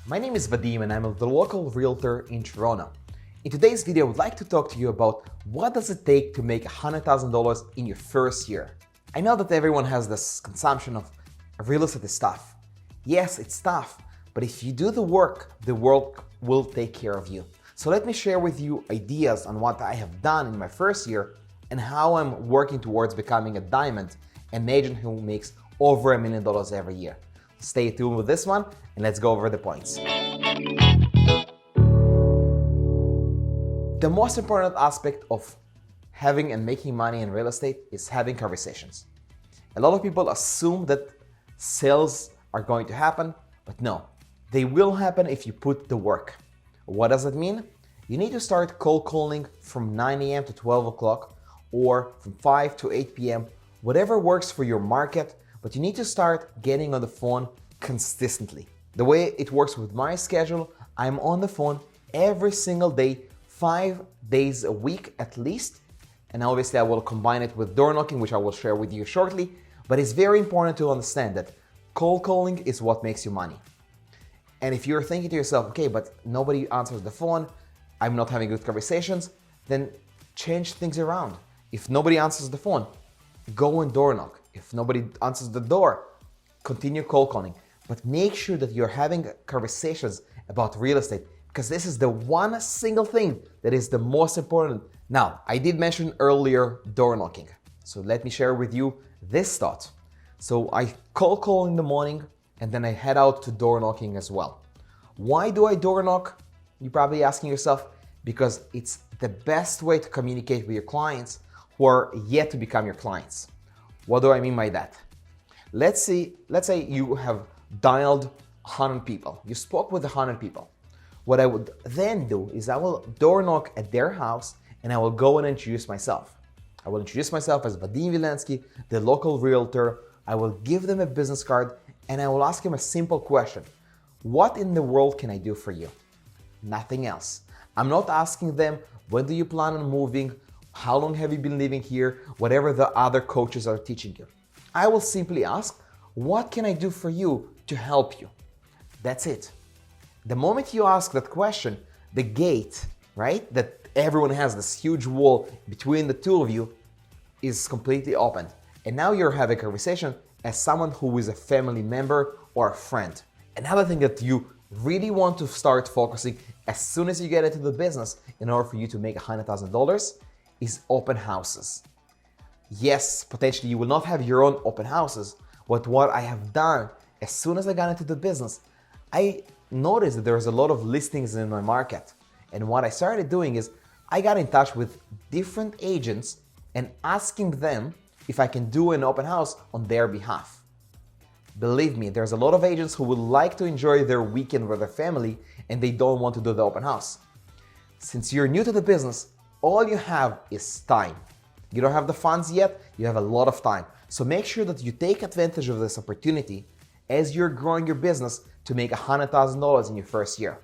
My name is Vadim and I'm the local realtor in Toronto. In today's video, I would like to talk to you about what does it take to make $100,000 in your first year. I know that everyone has this consumption of real estate is tough. Yes, it's tough, but if you do the work will take care of you. So let me share with you ideas on what I have done in my first year and how I'm working towards becoming a diamond, an agent who makes over $1 million every year. Stay tuned with this one and let's go over the points. The most important aspect of having and making money in real estate is having conversations. A lot of people assume that sales are going to happen, but no, they will happen if you put the work. What does it mean? You need to start cold calling from 9 a.m. to 12 o'clock or from 5 to 8 p.m., whatever works for your market, but you need to start getting on the phone consistently. The way it works with my schedule, I'm on the phone every single day, 5 days a week at least, and obviously I will combine it with door knocking, which I will share with you shortly, but it's very important to understand that cold calling is what makes you money. And if you're thinking to yourself, okay, but nobody answers the phone, I'm not having good conversations, then change things around. If nobody answers the phone, go and door knock. If nobody answers the door, continue cold calling. But make sure that you're having conversations about real estate, because this is the one single thing that is the most important. Now, I did mention earlier door knocking. So let me share with you this thought. So I cold call in the morning and then I head out to door knocking as well. Why do I door knock? You're probably asking yourself, because it's the best way to communicate with your clients who are yet to become your clients. What do I mean by that? Let's say you have dialed 100 people. You spoke with 100 people. What I would then do is I will door knock at their house and I will go and introduce myself. I will introduce myself as Vadim Vilensky, the local realtor. I will give them a business card and I will ask them a simple question. What in the world can I do for you? Nothing else. I'm not asking them, when do you plan on moving? How long have you been living here? Whatever the other coaches are teaching you. I will simply ask, what can I do for you to help you? That's it. The moment you ask that question, the gate, right, that everyone has this huge wall between the two of you is completely opened. And now you're having a conversation as someone who is a family member or a friend. Another thing that you really want to start focusing as soon as you get into the business in order for you to make $100,000 is open houses. Yes, potentially you will not have your own open houses, but what I have done as soon as I got into the business, I noticed that there's a lot of listings in my market. And what I started doing is I got in touch with different agents and asking them if I can do an open house on their behalf. Believe me, there's a lot of agents who would like to enjoy their weekend with their family and they don't want to do the open house. Since you're new to the business, all you have is time. You don't have the funds yet, you have a lot of time. So make sure that you take advantage of this opportunity as you're growing your business to make $100,000 in your first year.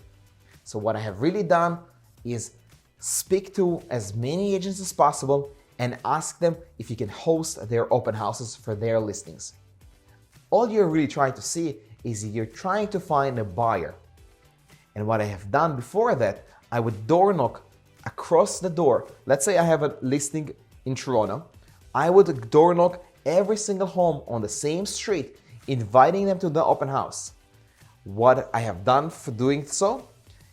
So what I have really done is speak to as many agents as possible and ask them if you can host their open houses for their listings. All you're really trying to see is you're trying to find a buyer. And what I have done before that, I would door knock across the door. Let's say I have a listing in Toronto. I would door knock every single home on the same street, inviting them to the open house. What I have done for doing so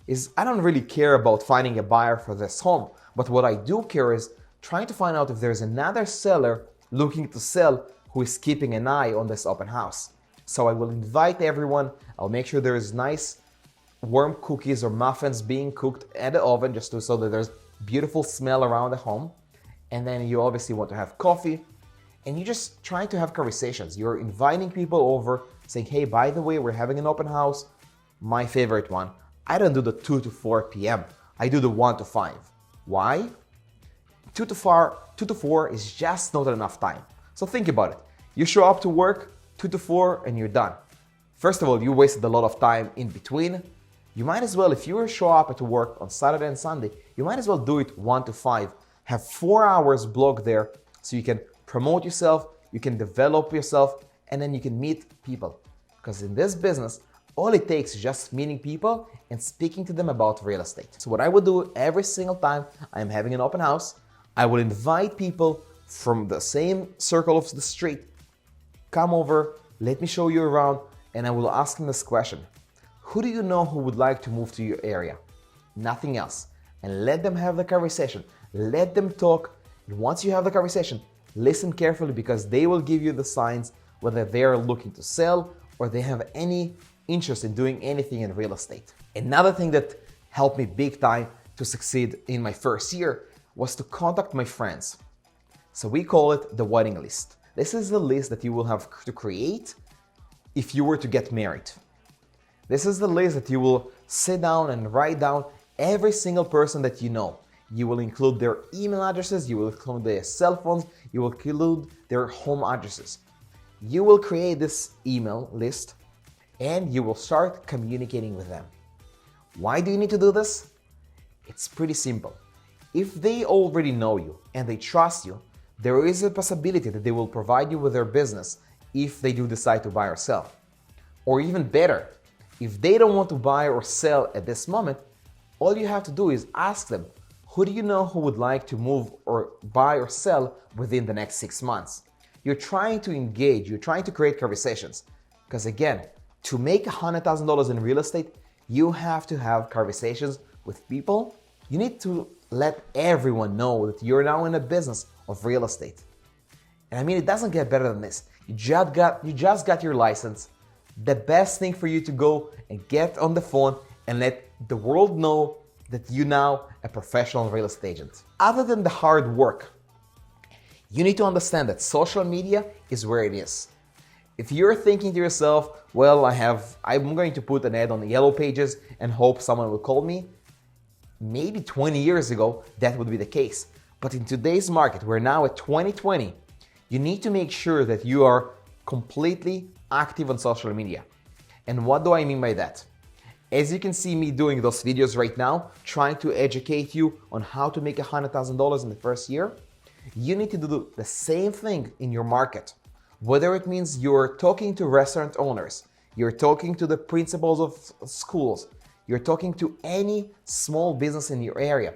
is I don't really care about finding a buyer for this home, but what I do care is trying to find out if there's another seller looking to sell who is keeping an eye on this open house. So I will invite everyone. I'll make sure there is nice warm cookies or muffins being cooked at the oven just so that there's beautiful smell around the home. And then you obviously want to have coffee and you're just trying to have conversations. You're inviting people over saying, hey, by the way, we're having an open house. My favorite one. I don't do the 2 to 4 p.m. I do the 1 to 5. Why? 2 to 4 is just not enough time. So think about it. You show up to work 2 to 4 and you're done. First of all, you wasted a lot of time in between. You might as well, if you show up at work on Saturday and Sunday, you might as well do it 1 to 5. Have 4 hours blocked there so you can promote yourself, you can develop yourself, and then you can meet people. Because in this business, All it takes is just meeting people and speaking to them about real estate. So what I would do every single time I'm having an open house, I will invite people from the same circle of the street, come over, let me show you around, and I will ask them this question. Who do you know who would like to move to your area? Nothing else. And let them have the conversation. Let them talk. And once you have the conversation, listen carefully because they will give you the signs whether they are looking to sell or they have any interest in doing anything in real estate. Another thing that helped me big time to succeed in my first year was to contact my friends. So we call it the wedding list. This is the list that you will have to create if you were to get married. This is the list that you will sit down and write down every single person that you know. You will include their email addresses, you will include their cell phones, you will include their home addresses. You will create this email list and you will start communicating with them. Why do you need to do this? It's pretty simple. If they already know you and they trust you, there is a possibility that they will provide you with their business if they do decide to buy or sell. Or even better, if they don't want to buy or sell at this moment, all you have to do is ask them, who do you know who would like to move or buy or sell within the next 6 months? You're trying to engage, you're trying to create conversations. Because again, to make $100,000 in real estate, you have to have conversations with people. You need to let everyone know that you're now in a business of real estate. And I mean, it doesn't get better than this. You just got your license. The best thing for you to go and get on the phone and let the world know that you're now a professional real estate agent. Other than the hard work, you need to understand that social media is where it is. If you're thinking to yourself, well, I'm going to put an ad on the Yellow Pages and hope someone will call me, maybe 20 years ago, that would be the case. But in today's market, we're now at 2020, you need to make sure that you are completely active on social media. And what do I mean by that? As you can see me doing those videos right now, trying to educate you on how to make $100,000 in the first year, you need to do the same thing in your market. Whether it means you're talking to restaurant owners, you're talking to the principals of schools, you're talking to any small business in your area,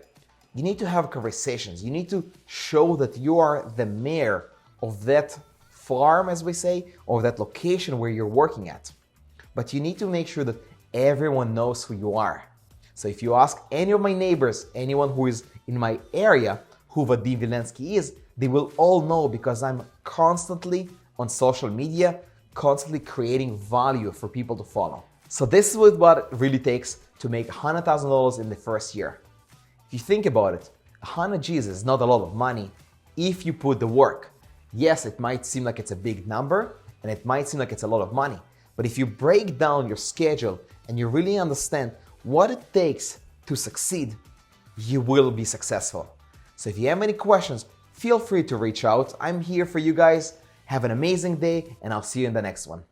you need to have conversations. You need to show that you are the mayor of that farm, as we say, or that location where you're working at. But you need to make sure that everyone knows who you are. So if you ask any of my neighbors, anyone who is in my area, who Vadim Vilensky is, they will all know because I'm constantly on social media, constantly creating value for people to follow. So this is what it really takes to make $100,000 in the first year. If you think about it, 100 G's is not a lot of money if you put the work. Yes, it might seem like it's a big number and it might seem like it's a lot of money, but if you break down your schedule and you really understand what it takes to succeed, you will be successful. So if you have any questions, feel free to reach out. I'm here for you guys. Have an amazing day and I'll see you in the next one.